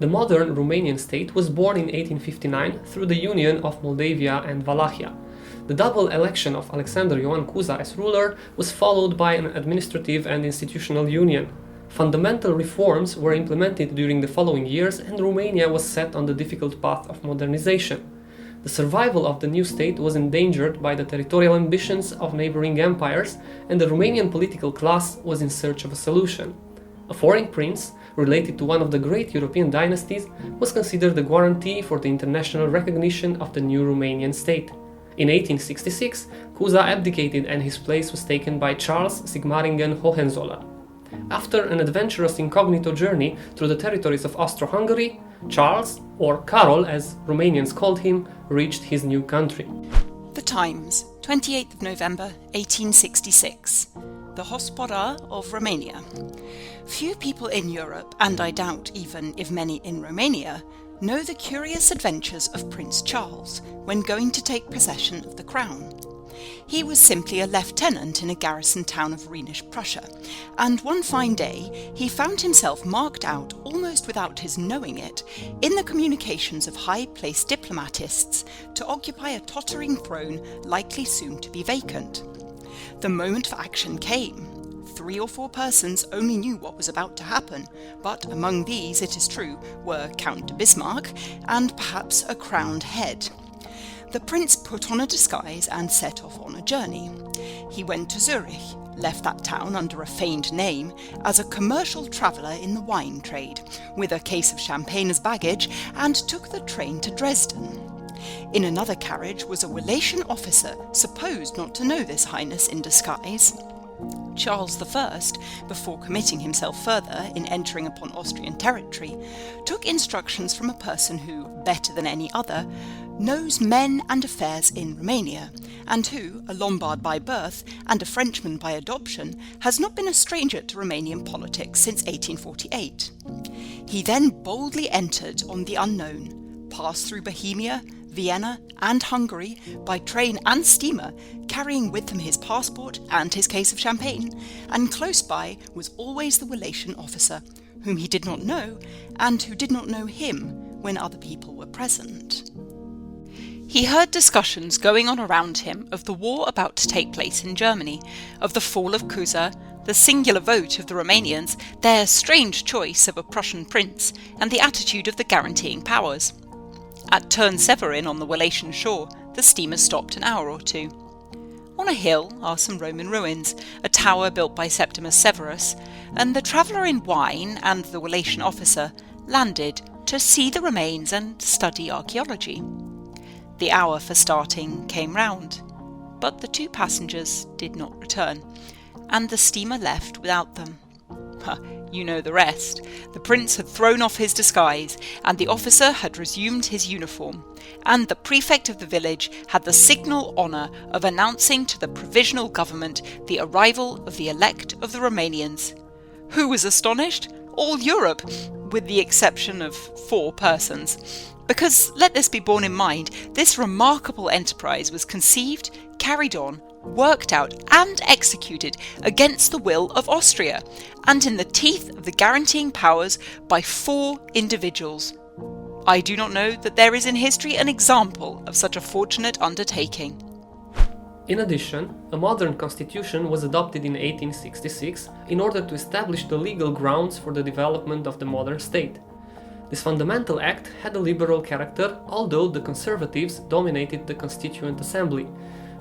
The modern Romanian state was born in 1859 through the union of Moldavia and Wallachia. The double election of Alexander Ioan Cuza as ruler was followed by an administrative and institutional union. Fundamental reforms were implemented during the following years, and Romania was set on the difficult path of modernization. The survival of the new state was endangered by the territorial ambitions of neighboring empires, and the Romanian political class was in search of a solution. A foreign prince, related to one of the great European dynasties, was considered the guarantee for the international recognition of the new Romanian state. In 1866, Cuza abdicated and his place was taken by Charles Sigmaringen Hohenzollern. After an adventurous incognito journey through the territories of Austro-Hungary, Charles, or Carol as Romanians called him, reached his new country. The Times, 28th of November 1866. The Hospodar of Romania. Few people in Europe, and I doubt even if many in Romania, know the curious adventures of Prince Charles when going to take possession of the crown. He was simply a lieutenant in a garrison town of Rhenish Prussia, and one fine day he found himself marked out, almost without his knowing it, in the communications of high-placed diplomatists to occupy a tottering throne likely soon to be vacant. The moment for action came. 3 or 4 persons only knew what was about to happen, but among these, it is true, were Count de Bismarck and perhaps a crowned head. The prince put on a disguise and set off on a journey. He went to Zurich, left that town under a feigned name as a commercial traveller in the wine trade, with a case of champagne as baggage, and took the train to Dresden. In another carriage was a Wallachian officer, supposed not to know this highness in disguise. Charles I, before committing himself further in entering upon Austrian territory, took instructions from a person who, better than any other, knows men and affairs in Romania, and who, a Lombard by birth and a Frenchman by adoption, has not been a stranger to Romanian politics since 1848. He then boldly entered on the unknown, passed through Bohemia, Vienna and Hungary by train and steamer, carrying with him his passport and his case of champagne, and close by was always the Wallachian officer, whom he did not know, and who did not know him when other people were present. He heard discussions going on around him of the war about to take place in Germany, of the fall of Cuza, the singular vote of the Romanians, their strange choice of a Prussian prince, and the attitude of the guaranteeing powers. At Turn Severin on the Wallachian shore, the steamer stopped an hour or 2. On a hill are some Roman ruins, a tower built by Septimus Severus, and the traveller in wine and the Wallachian officer landed to see the remains and study archaeology. The hour for starting came round, but the 2 passengers did not return, and the steamer left without them. You know the rest. The prince had thrown off his disguise, and the officer had resumed his uniform, and the prefect of the village had the signal honour of announcing to the provisional government the arrival of the elect of the Romanians. Who was astonished? All Europe, with the exception of 4 persons. Because, let this be borne in mind, this remarkable enterprise was conceived, carried on, worked out and executed against the will of Austria, and in the teeth of the guaranteeing powers by 4 individuals. I do not know that there is in history an example of such a fortunate undertaking. In addition, a modern constitution was adopted in 1866 in order to establish the legal grounds for the development of the modern state. This fundamental act had a liberal character, although the conservatives dominated the Constituent Assembly.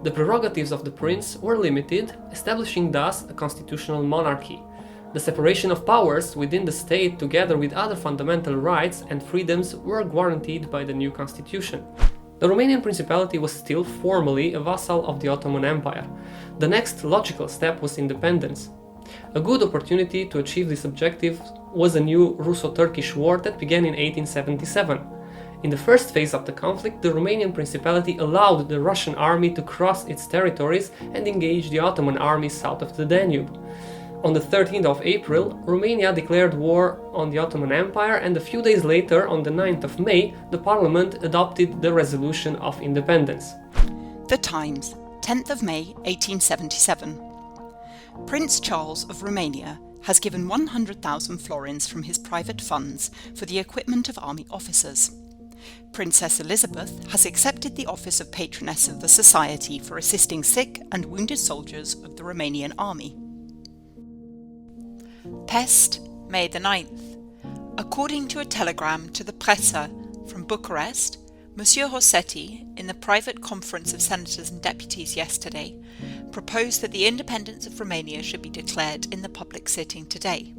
The prerogatives of the prince were limited, establishing thus a constitutional monarchy. The separation of powers within the state, together with other fundamental rights and freedoms, were guaranteed by the new constitution. The Romanian Principality was still formally a vassal of the Ottoman Empire. The next logical step was independence. A good opportunity to achieve this objective was a new Russo-Turkish war that began in 1877. In the first phase of the conflict, the Romanian Principality allowed the Russian army to cross its territories and engage the Ottoman army south of the Danube. On the 13th of April, Romania declared war on the Ottoman Empire, and a few days later, on the 9th of May, the parliament adopted the Resolution of Independence. The Times, 10th of May 1877. Prince Charles of Romania has given 100,000 florins from his private funds for the equipment of army officers. Princess Elizabeth has accepted the office of patroness of the Society for assisting sick and wounded soldiers of the Romanian army. Pest, May the 9th. According to a telegram to the Presa from Bucharest, Monsieur Rossetti, in the private conference of senators and deputies yesterday, proposed that the independence of Romania should be declared in the public sitting today.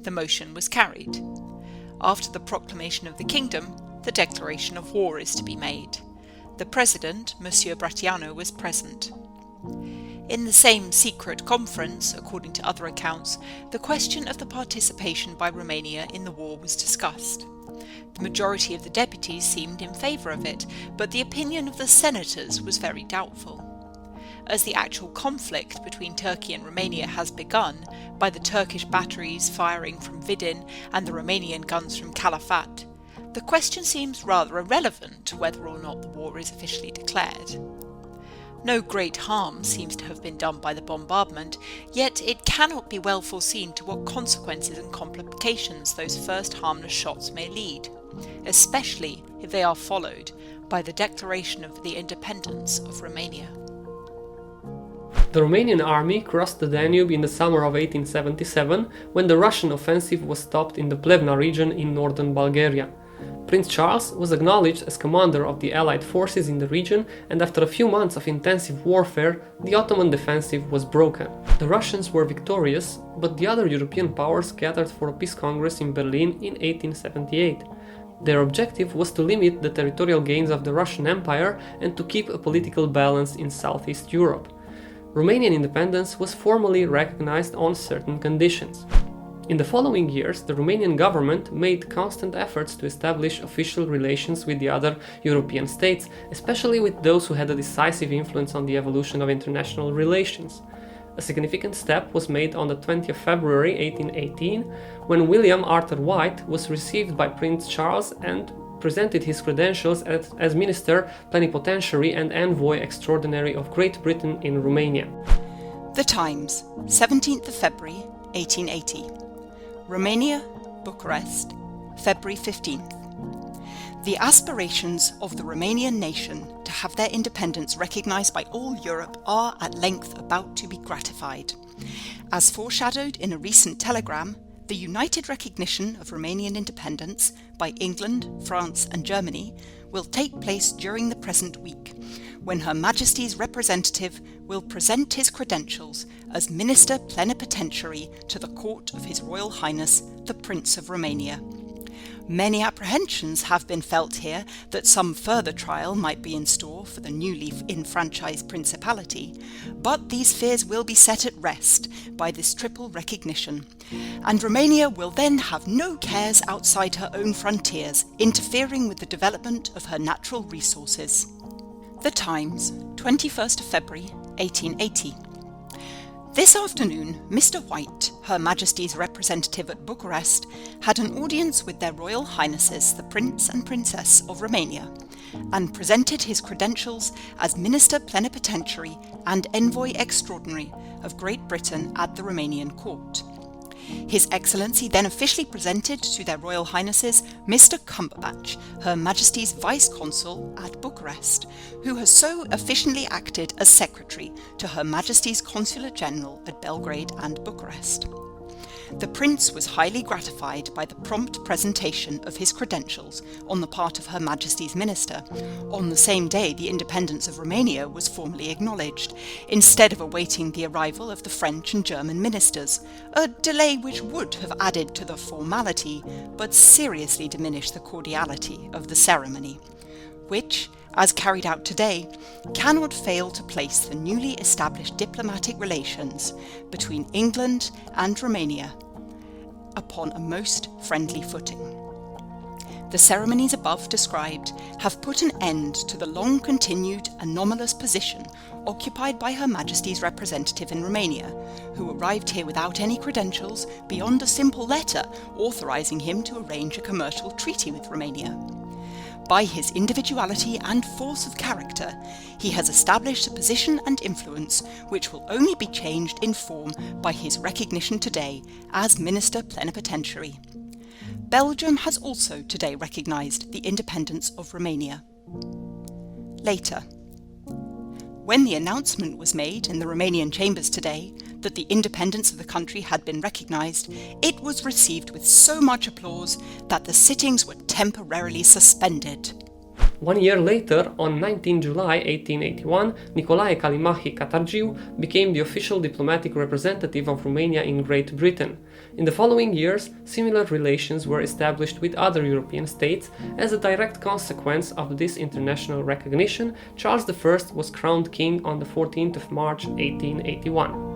The motion was carried. After the proclamation of the kingdom, the declaration of war is to be made. The president, Monsieur Bratianu, was present. In the same secret conference, according to other accounts, the question of the participation by Romania in the war was discussed. The majority of the deputies seemed in favour of it, but the opinion of the senators was very doubtful. As the actual conflict between Turkey and Romania has begun, by the Turkish batteries firing from Vidin and the Romanian guns from Calafat, the question seems rather irrelevant to whether or not the war is officially declared. No great harm seems to have been done by the bombardment, yet it cannot be well foreseen to what consequences and complications those first harmless shots may lead, especially if they are followed by the declaration of the independence of Romania. The Romanian army crossed the Danube in the summer of 1877 when the Russian offensive was stopped in the Plevna region in northern Bulgaria. Prince Charles was acknowledged as commander of the Allied forces in the region, and after a few months of intensive warfare, the Ottoman defensive was broken. The Russians were victorious, but the other European powers gathered for a peace congress in Berlin in 1878. Their objective was to limit the territorial gains of the Russian Empire and to keep a political balance in Southeast Europe. Romanian independence was formally recognized on certain conditions. In the following years, the Romanian government made constant efforts to establish official relations with the other European states, especially with those who had a decisive influence on the evolution of international relations. A significant step was made on the 20th February 1818, when William Arthur White was received by Prince Charles and presented his credentials as Minister Plenipotentiary and Envoy Extraordinary of Great Britain in Romania. The Times, 17th of February, 1880. Romania, Bucharest, February 15th. The aspirations of the Romanian nation to have their independence recognised by all Europe are at length about to be gratified. As foreshadowed in a recent telegram, the united recognition of Romanian independence by England, France and Germany will take place during the present week, when Her Majesty's representative will present his credentials as Minister Plenipotentiary to the court of His Royal Highness the Prince of Romania. Many apprehensions have been felt here that some further trial might be in store for the newly enfranchised principality, but these fears will be set at rest by this triple recognition, and Romania will then have no cares outside her own frontiers interfering with the development of her natural resources. The Times, 21st of February, 1880. This afternoon, Mr. White, Her Majesty's representative at Bucharest, had an audience with their Royal Highnesses the Prince and Princess of Romania, and presented his credentials as Minister Plenipotentiary and Envoy Extraordinary of Great Britain at the Romanian court. His Excellency then officially presented to their Royal Highnesses Mr. Cumberbatch, Her Majesty's Vice-Consul at Bucharest, who has so efficiently acted as Secretary to Her Majesty's Consular General at Belgrade and Bucharest. The Prince was highly gratified by the prompt presentation of his credentials on the part of Her Majesty's Minister. On the same day the independence of Romania was formally acknowledged, instead of awaiting the arrival of the French and German ministers, a delay which would have added to the formality, but seriously diminished the cordiality of the ceremony, which, as carried out today, cannot fail to place the newly established diplomatic relations between England and Romania upon a most friendly footing. The ceremonies above described have put an end to the long-continued anomalous position occupied by Her Majesty's representative in Romania, who arrived here without any credentials beyond a simple letter authorising him to arrange a commercial treaty with Romania. By his individuality and force of character, he has established a position and influence which will only be changed in form by his recognition today as Minister Plenipotentiary. Belgium has also today recognised the independence of Romania. Later. When the announcement was made in the Romanian chambers today that the independence of the country had been recognised, it was received with so much applause that the sittings were temporarily suspended. 1 year later, on 19 July 1881, Nicolae Calimahi Catargiu became the official diplomatic representative of Romania in Great Britain. In the following years, similar relations were established with other European states. As a direct consequence of this international recognition, Charles I was crowned king on the 14th of March 1881.